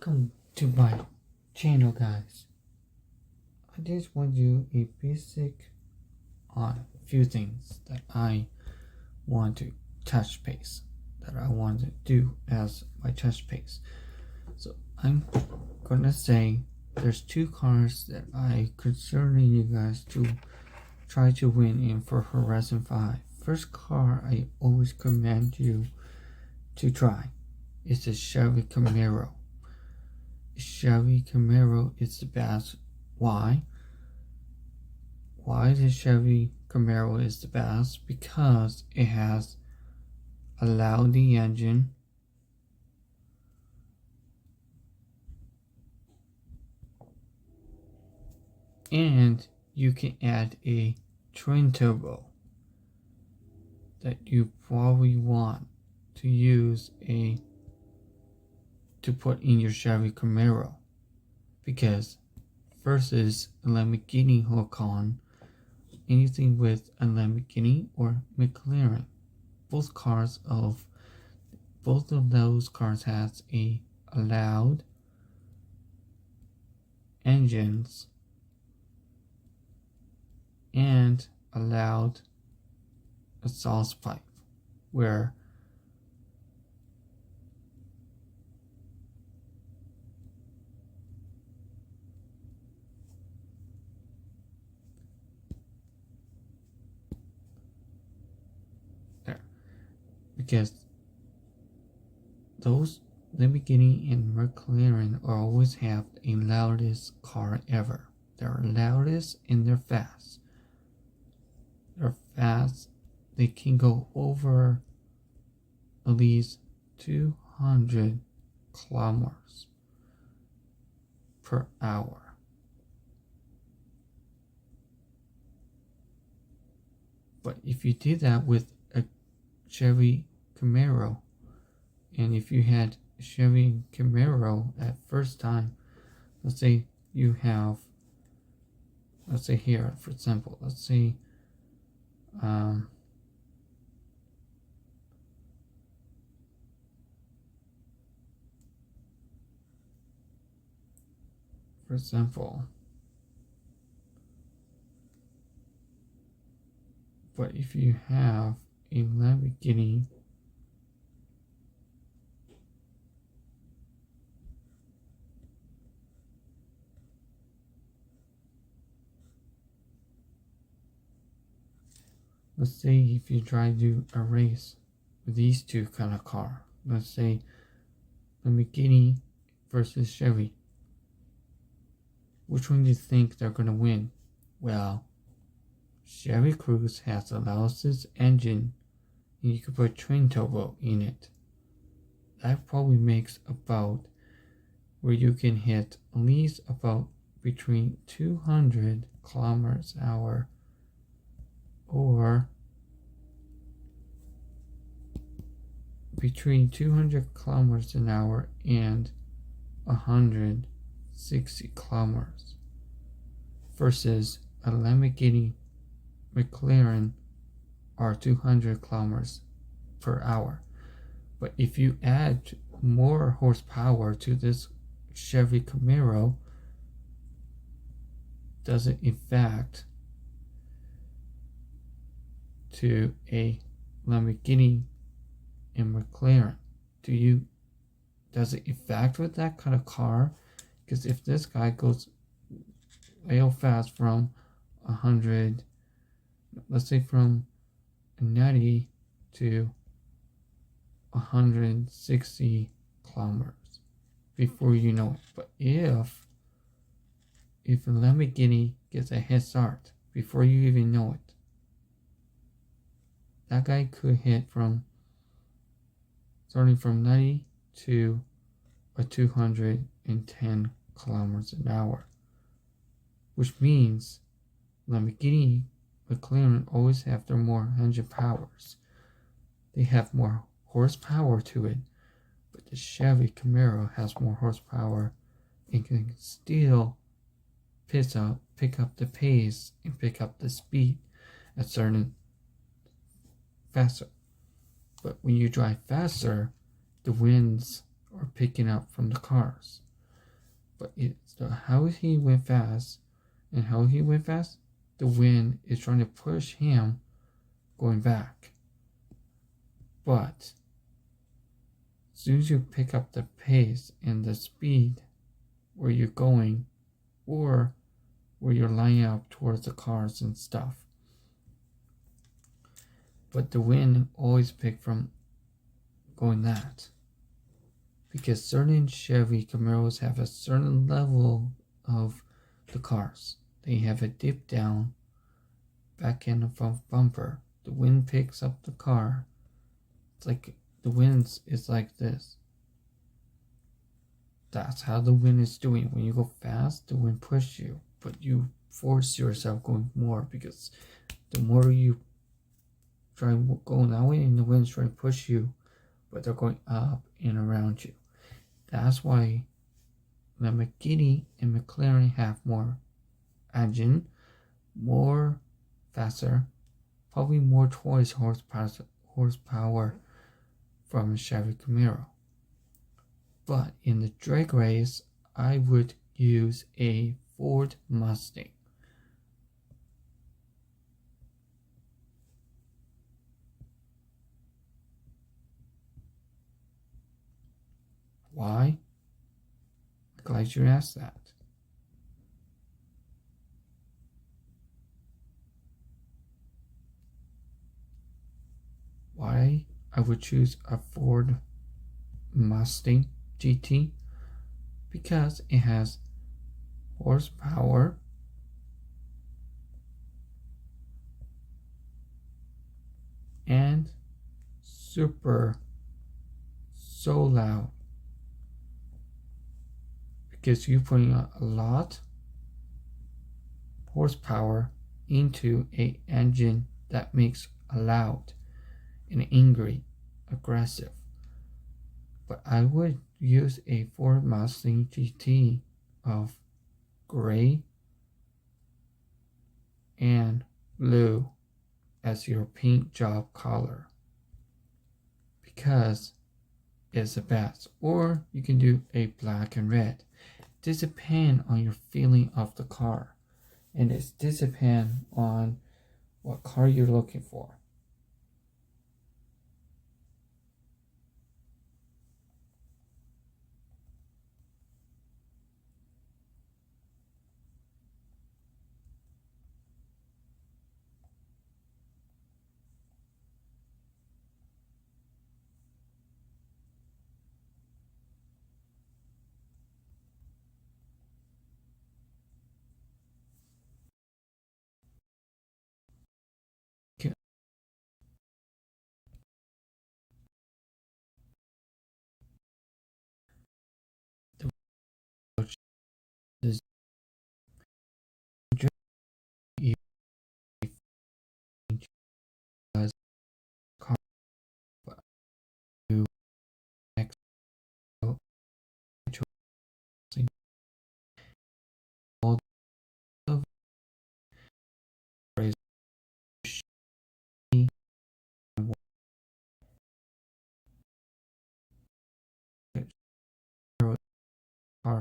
Welcome to my channel, guys. I just want to do a basic on a few things that I want to touch base, that I want to do as my touch base. So I'm gonna say there's two cars that I consider you guys to try to win in for Horizon 5. First car I always recommend you to try is the Chevy Camaro. Chevy Camaro is the best. Why? Why the Chevy Camaro is the best? Because it has a loud engine, and you can add a twin turbo that you probably want to use to put in your Chevy Camaro, because versus a Lamborghini Huracan, anything with a Lamborghini or McLaren, both of those cars has a loud engines and a loud exhaust pipe, where because those Lamborghini and McLaren always have a loudest car ever. They're loudest and they're fast. They're fast. They can go over at least 200 kilometers per hour. But if you did that with a Chevy Camaro, and if you had a Chevy Camaro at first time, let's say you have, let's say here, for example, let's say for example, but if you have a Lamborghini let's say if you try to do a race with these two kind of car, let's say Lamborghini versus Chevy, which one do you think they're gonna win? Well, Chevy Cruze has the loudest engine, and you can put twin turbo in it. That probably makes about where you can hit at least about between 200 kilometers an hour or between 200 kilometers an hour and 160 kilometers, versus a Lamborghini McLaren are 200 kilometers per hour. But if you add more horsepower to this Chevy Camaro, does it in fact to a Lamborghini and McLaren? Does it affect with that kind of car? Because if this guy goes real fast from 100, let's say from 90 to 160 kilometers before you know it. But if a Lamborghini gets a head start before you even know it, that guy could hit starting from 90 to 210 kilometers an hour, which means Lamborghini, McLaren always have their more engine powers. They have more horsepower to it, but the Chevy Camaro has more horsepower and can still pick up the pace and pick up the speed at certain faster. But when you drive faster, the winds are picking up from the cars. But how he went fast, and how he went fast, the wind is trying to push him going back. But as soon as you pick up the pace and the speed where you're going, or where you're lining up towards the cars and stuff, but the wind always pick from going that, because certain Chevy Camaros have a certain level of the cars. They have a dip down back end of a bumper. The wind picks up the car. It's like the wind is like this. That's how the wind is doing. When you go fast, the wind pushes you, but you force yourself going more, because the more you try going that way, and the wind's trying to push you, but they're going up and around you. That's why the McGiddy and McLaren have more engine, more faster, probably more twice horsepower from a Chevy Camaro. But in the drag race, I would use a Ford Mustang. Why? Glad you asked that. Why I would choose a Ford Mustang GT? Because it has horsepower, and super so loud, because you're putting a lot horsepower into a engine that makes a loud and angry, aggressive. But I would use a Ford Mustang GT of gray and blue as your paint job color, because it's the best. Or you can do a black and red. This depends on your feeling of the car, and this depends on what car you're looking for. This car to next all of raise car